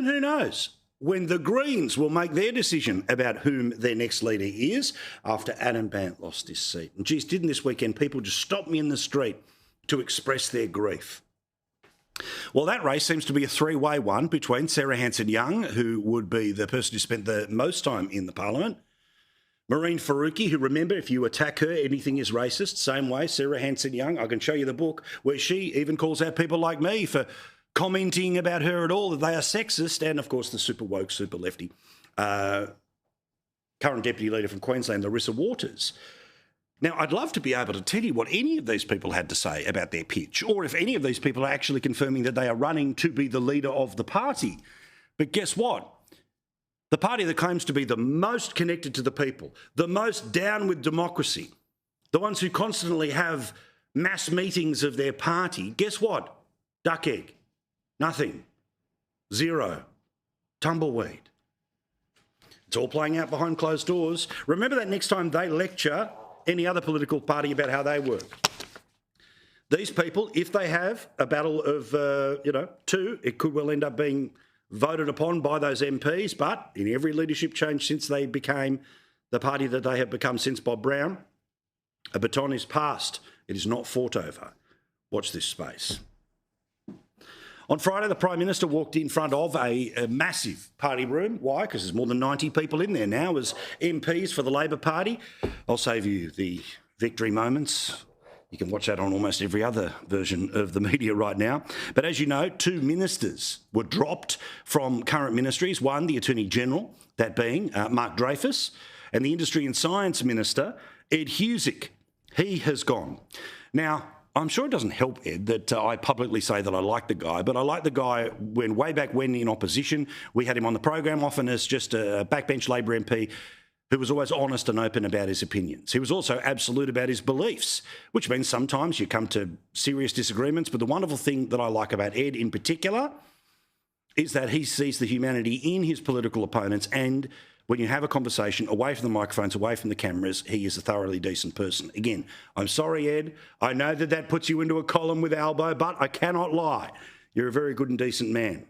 And who knows when the Greens will make their decision about whom their next leader is after Adam Bandt lost his seat. And geez, didn't this weekend people just stop me in the street to express their grief? Well, that race seems to be a three-way one between Sarah Hanson-Young, who would be the person who spent the most time in the parliament, Mehreen Faruqi, who, remember, if you attack her, anything is racist. Same way, Sarah Hanson-Young. I can show you the book where she even calls out people like me for commenting about her at all, that they are sexist. And, of course, the super woke, super lefty current Deputy Leader from Queensland, Larissa Waters. Now, I'd love to be able to tell you what any of these people had to say about their pitch, or if any of these people are actually confirming that they are running to be the leader of the party. But guess what? The party that claims to be the most connected to the people, the most down with democracy, the ones who constantly have mass meetings of their party, guess what? Duck egg. Nothing. Zero. Tumbleweed. It's all playing out behind closed doors. Remember that next time they lecture any other political party about how they work. These people, if they have a battle of, two, it could well end up being voted upon by those MPs, but in every leadership change since they became the party that they have become since Bob Brown, a baton is passed. It is not fought over. Watch this space. On Friday, the Prime Minister walked in front of a massive party room. Why? Because there's more than 90 people in there now as MPs for the Labor Party. I'll save you the victory moments. You can watch that on almost every other version of the media right now. But as you know, two ministers were dropped from current ministries. One, the Attorney-General, that being Mark Dreyfus, and the Industry and Science Minister, Ed Husic. He has gone. Now, I'm sure it doesn't help, Ed, that I publicly say that I like the guy, but I like the guy way back when in opposition. We had him on the program often as just a backbench Labor MP who was always honest and open about his opinions. He was also absolute about his beliefs, which means sometimes you come to serious disagreements. But the wonderful thing that I like about Ed in particular is that he sees the humanity in his political opponents, and when you have a conversation away from the microphones, away from the cameras, he is a thoroughly decent person. Again, I'm sorry, Ed. I know that that puts you into a column with Albo, but I cannot lie. You're a very good and decent man.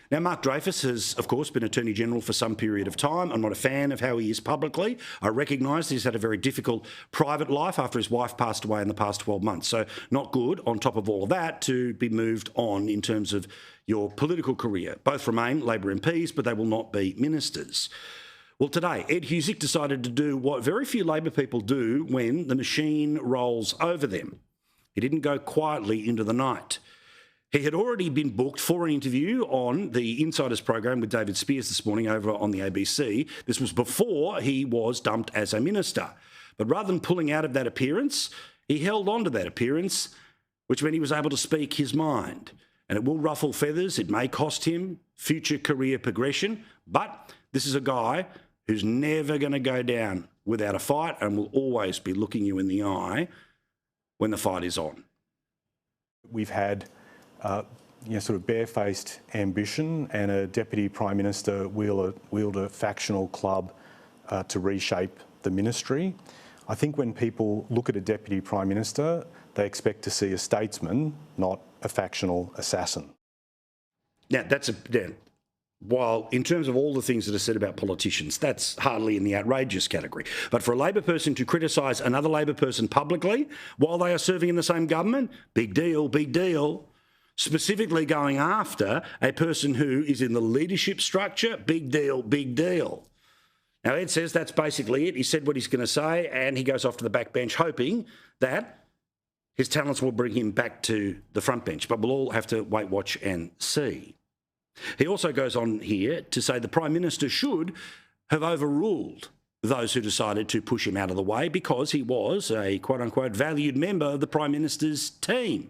Now, Mark Dreyfus has, of course, been Attorney-General for some period of time. I'm not a fan of how he is publicly. I recognise he's had a very difficult private life after his wife passed away in the past 12 months. So not good, on top of all of that, to be moved on in terms of your political career. Both remain Labor MPs, but they will not be ministers. Well, today, Ed Husic decided to do what very few Labor people do when the machine rolls over them. He didn't go quietly into the night. He had already been booked for an interview on the Insiders program with David Spears this morning over on the ABC. This was before he was dumped as a minister. But rather than pulling out of that appearance, he held on to that appearance, which meant he was able to speak his mind. And it will ruffle feathers. It may cost him future career progression. But this is a guy who's never going to go down without a fight and will always be looking you in the eye when the fight is on. We've had sort of barefaced ambition and a Deputy Prime Minister wield a factional club to reshape the ministry. I think when people look at a Deputy Prime Minister, they expect to see a statesman, not a factional assassin. Now, while in terms of all the things that are said about politicians, that's hardly in the outrageous category. But for a Labor person to criticise another Labor person publicly while they are serving in the same government, big deal, big deal. Specifically going after a person who is in the leadership structure, big deal, big deal. Now, Ed says that's basically it. He said what he's going to say, and he goes off to the back bench hoping that his talents will bring him back to the front bench. But we'll all have to wait, watch and see. He also goes on here to say the Prime Minister should have overruled those who decided to push him out of the way because he was a quote-unquote valued member of the Prime Minister's team.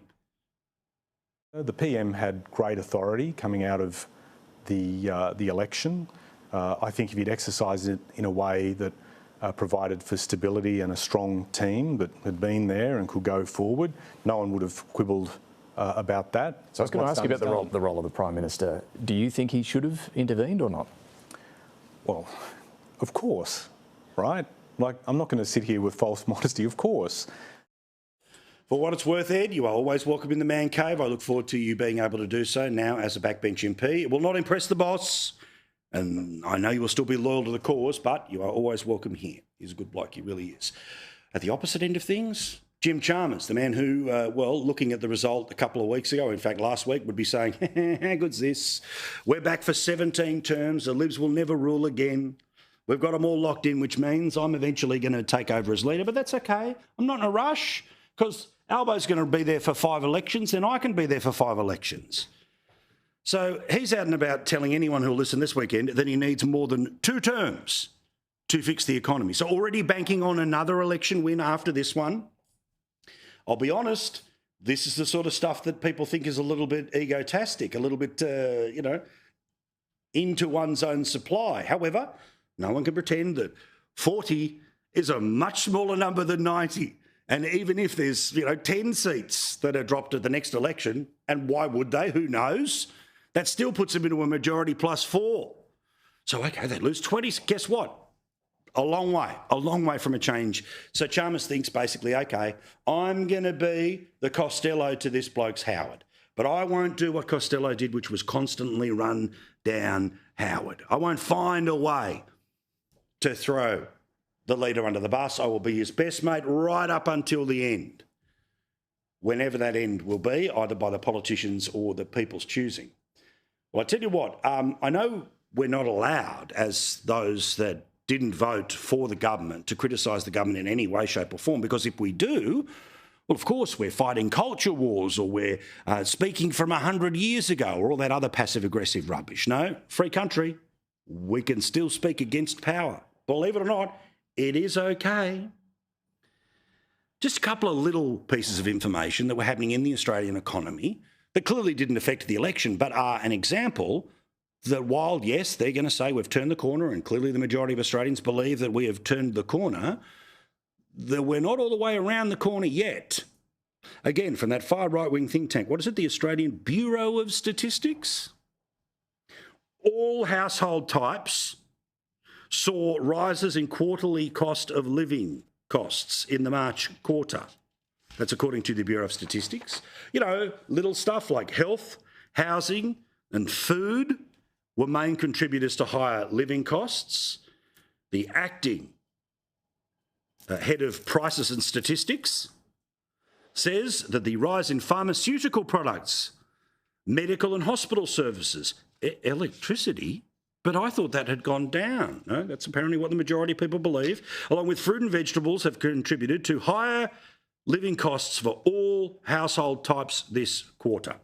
The PM had great authority coming out of the election. I think if he'd exercised it in a way that provided for stability and a strong team that had been there and could go forward, no one would have quibbled about that. So I was going to ask you about the role of the Prime Minister. Do you think he should have intervened or not? Well, of course, right? Like, I'm not going to sit here with false modesty, of course. For what it's worth, Ed, you are always welcome in the man cave. I look forward to you being able to do so now as a backbench MP. It will not impress the boss, and I know you will still be loyal to the cause, but you are always welcome here. He's a good bloke, he really is. At the opposite end of things, Jim Chalmers, the man who, looking at the result a couple of weeks ago, in fact last week, would be saying, how good's this? We're back for 17 terms. The Libs will never rule again. We've got them all locked in, which means I'm eventually going to take over as leader, but that's okay. I'm not in a rush because Albo's going to be there for 5 elections, and I can be there for 5 elections. So he's out and about telling anyone who'll listen this weekend that he needs more than 2 terms to fix the economy. So already banking on another election win after this one. I'll be honest, this is the sort of stuff that people think is a little bit egotastic, a little bit, into one's own supply. However, no one can pretend that 40 is a much smaller number than 90. And even if there's, 10 seats that are dropped at the next election, and why would they? Who knows? That still puts them into a majority plus 4. So, okay, they lose 20. Guess what? A long way from a change. So Chalmers thinks basically, okay, I'm going to be the Costello to this bloke's Howard. But I won't do what Costello did, which was constantly run down Howard. I won't find a way to throw the leader under the bus. I will be his best mate right up until the end, whenever that end will be, either by the politicians or the people's choosing. Well, I tell you what, I know we're not allowed, as those that didn't vote for the government, to criticise the government in any way, shape or form, because if we do, well, of course, we're fighting culture wars, or we're speaking from 100 years ago, or all that other passive-aggressive rubbish. No, free country, we can still speak against power. Believe it or not, it is okay. Just a couple of little pieces of information that were happening in the Australian economy that clearly didn't affect the election, but are an example that while, yes, they're going to say we've turned the corner, and clearly the majority of Australians believe that we have turned the corner, that we're not all the way around the corner yet. Again, from that far right-wing think tank, what is it, the Australian Bureau of Statistics? All household types saw rises in quarterly cost of living costs in the March quarter. That's according to the Bureau of Statistics. Little stuff like health, housing and food were main contributors to higher living costs. The acting head of prices and statistics says that the rise in pharmaceutical products, medical and hospital services, electricity, but I thought that had gone down. No, that's apparently what the majority of people believe, along with fruit and vegetables, have contributed to higher living costs for all household types this quarter.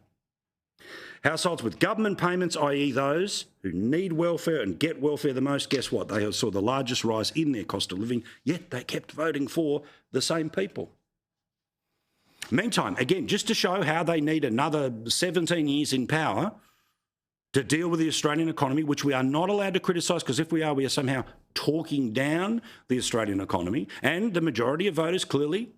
Households with government payments, i.e. those who need welfare and get welfare the most, guess what? They saw the largest rise in their cost of living, yet they kept voting for the same people. Meantime, again, just to show how they need another 17 years in power to deal with the Australian economy, which we are not allowed to criticise, because if we are somehow talking down the Australian economy, and the majority of voters clearly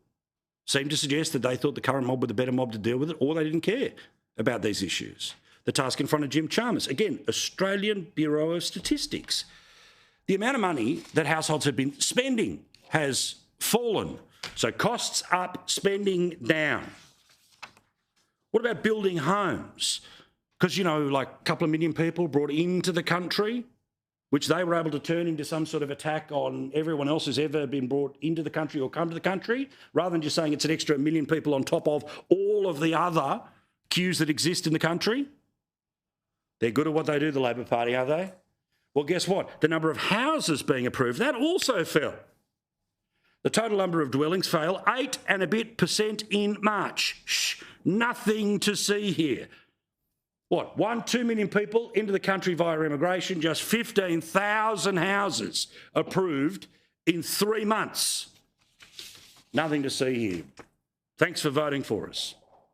seem to suggest that they thought the current mob were the better mob to deal with it, or they didn't care about these issues. The task in front of Jim Chalmers. Again, Australian Bureau of Statistics. The amount of money that households have been spending has fallen. So costs up, spending down. What about building homes? Because, like a couple of million people brought into the country, which they were able to turn into some sort of attack on everyone else who's ever been brought into the country or come to the country, rather than just saying it's an extra 1 million people on top of all of the other queues that exist in the country. They're good at what they do, the Labor Party, are they? Well, guess what? The number of houses being approved, that also fell. The total number of dwellings fell 8% and a bit in March. Shh, nothing to see here. What, 2 million people into the country via immigration, just 15,000 houses approved in 3 months. Nothing to see here. Thanks for voting for us.